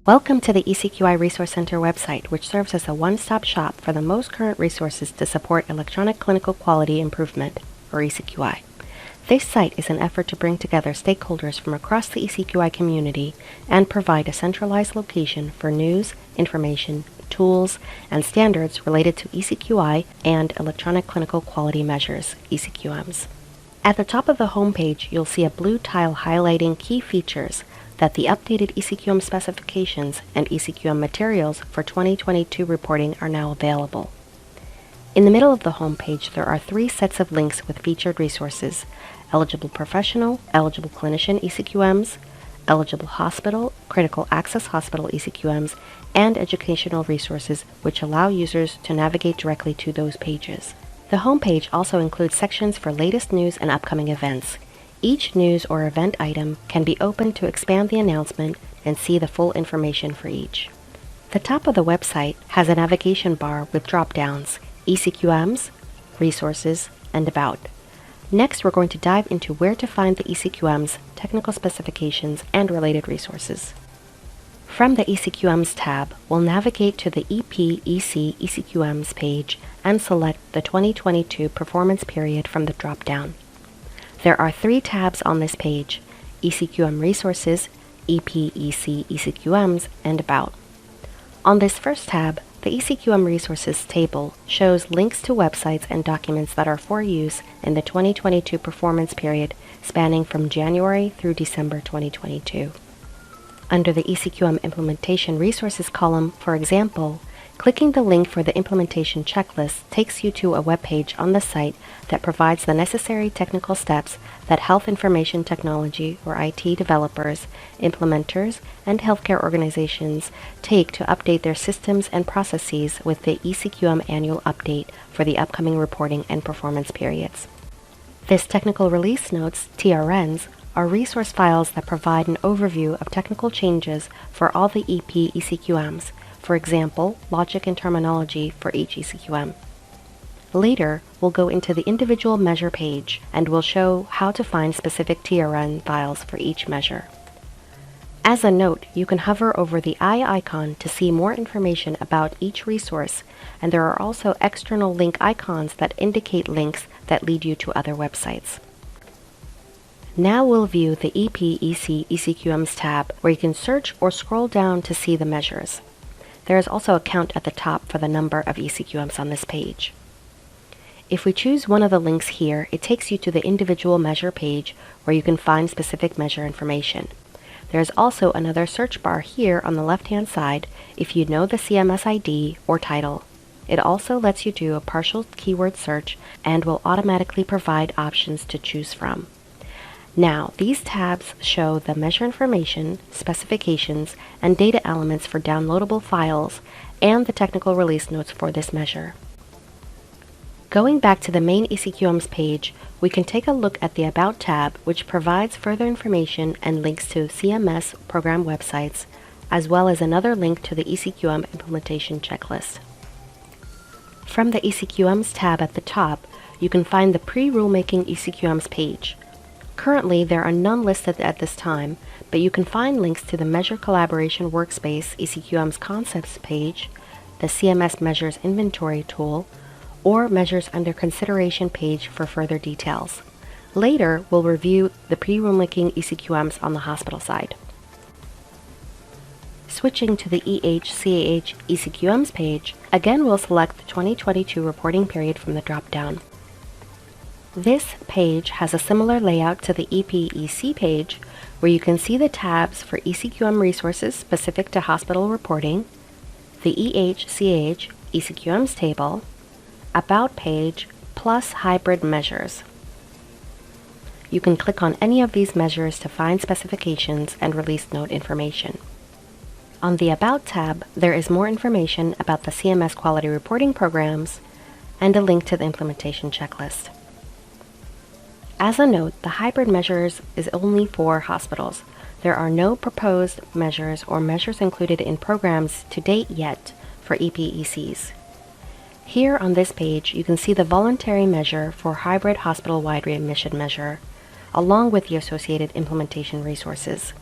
Welcome to the eCQI Resource Center website, which serves as a one-stop shop for the most current resources to support electronic clinical quality improvement, or eCQI. This site is an effort to bring together stakeholders from across the eCQI community and provide a centralized location for news, information, tools, and standards related to eCQI and electronic clinical quality measures, eCQIMS. At the top of the homepage, you'll see a blue tile highlighting key features that the updated eCQM specifications and eCQM materials for 2022 reporting are now available. In the middle of the homepage, there are three sets of links with featured resources: eligible professional, eligible clinician eCQMs, eligible hospital, critical access hospital eCQMs, and educational resources, which allow users to navigate directly to those pages. The homepage also includes sections for latest news and upcoming events. Each news or event item can be opened to expand the announcement and see the full information for each. The top of the website has a navigation bar with drop-downs: eCQMs, Resources, and About. Next, we're going to dive into where to find the eCQMs, technical specifications, and related resources. From the eCQMs tab, we'll navigate to the EP/EC eCQMs page and select the 2022 performance period from the drop-down. There are three tabs on this page: eCQM Resources, EP/EC eCQMs, and About. On this first tab, the eCQM Resources table shows links to websites and documents that are for use in the 2022 performance period spanning from January through December 2022. Under the eCQM Implementation Resources column, for example, clicking the link for the implementation checklist takes you to a web page on the site that provides the necessary technical steps that health information technology or IT developers, implementers, and healthcare organizations take to update their systems and processes with the eCQM annual update for the upcoming reporting and performance periods. This Technical Release Notes, TRNs, are resource files that provide an overview of technical changes for all the EP eCQMs, for example, logic and terminology for each eCQM. Later, we'll go into the individual measure page and we'll show how to find specific TRN files for each measure. As a note, you can hover over the eye icon to see more information about each resource, and there are also external link icons that indicate links that lead you to other websites. Now we'll view the EP/EC eCQMs tab, where you can search or scroll down to see the measures. There is also a count at the top for the number of eCQMs on this page. If we choose one of the links here, it takes you to the individual measure page where you can find specific measure information. There is also another search bar here on the left-hand side if you know the CMS ID or title. It also lets you do a partial keyword search and will automatically provide options to choose from. Now, these tabs show the measure information, specifications, and data elements for downloadable files, and the technical release notes for this measure. Going back to the main eCQMs page, we can take a look at the About tab, which provides further information and links to CMS program websites, as well as another link to the eCQM implementation checklist. From the eCQMs tab at the top, you can find the pre-rulemaking eCQMs page. Currently, there are none listed at this time, but you can find links to the Measure Collaboration Workspace eCQMs Concepts page, the CMS Measures Inventory tool, or Measures Under Consideration page for further details. Later, we'll review the pre-rulemaking eCQMs on the hospital side. Switching to the EHCAH eCQMs page, again we'll select the 2022 reporting period from the drop-down. This page has a similar layout to the EP/EC page, where you can see the tabs for eCQM resources specific to hospital reporting, the EHCAH eCQMs table, About page, plus hybrid measures. You can click on any of these measures to find specifications and release note information. On the About tab, there is more information about the CMS quality reporting programs and a link to the implementation checklist. As a note, the hybrid measures is only for hospitals. There are no proposed measures or measures included in programs to date yet for EP/ECs. Here on this page, you can see the voluntary measure for hybrid hospital-wide readmission measure, along with the associated implementation resources.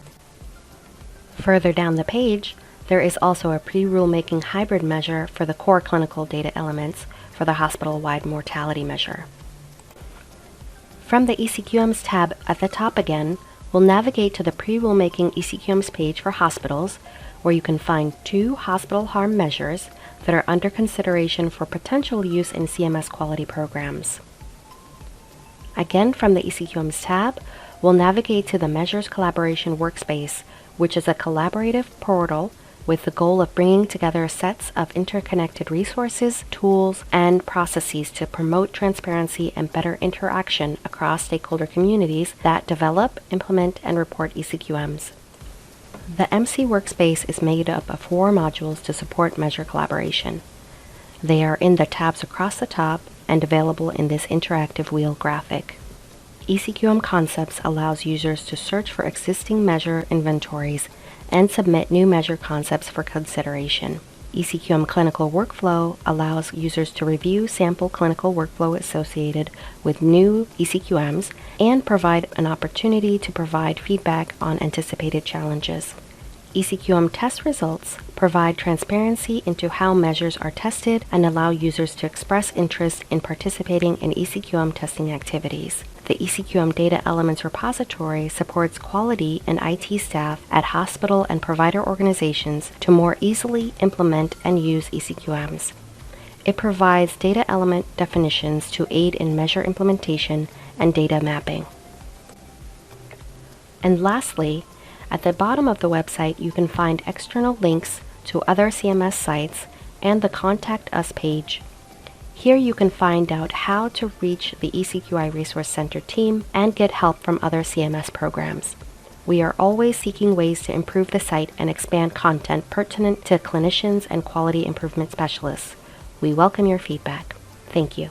Further down the page, There is also a pre-rulemaking hybrid measure for the core clinical data elements for the hospital-wide mortality measure. From the eCQIMS tab at the top again, we'll navigate to the pre-rulemaking eCQIMS page for hospitals, where you can find 2 hospital harm measures that are under consideration for potential use in CMS quality programs. Again, from the eCQIMS tab, we'll navigate to the Measures Collaboration Workspace, which is a collaborative portal with the goal of bringing together sets of interconnected resources, tools, and processes to promote transparency and better interaction across stakeholder communities that develop, implement, and report eCQIMS. The MC Workspace is made up of 4 modules to support measure collaboration. They are in the tabs across the top and available in this interactive wheel graphic. eCQM Concepts allows users to search for existing measure inventories and submit new measure concepts for consideration. eCQM Clinical Workflow allows users to review sample clinical workflow associated with new eCQMs and provide an opportunity to provide feedback on anticipated challenges. eCQM test results provide transparency into how measures are tested and allow users to express interest in participating in eCQM testing activities. The eCQM Data Elements repository supports quality and IT staff at hospital and provider organizations to more easily implement and use eCQMs. It provides data element definitions to aid in measure implementation and data mapping. And lastly, at the bottom of the website, you can find external links to other CMS sites and the Contact Us page. Here you can find out how to reach the eCQI Resource Center team and get help from other CMS programs. We are always seeking ways to improve the site and expand content pertinent to clinicians and quality improvement specialists. We welcome your feedback. Thank you.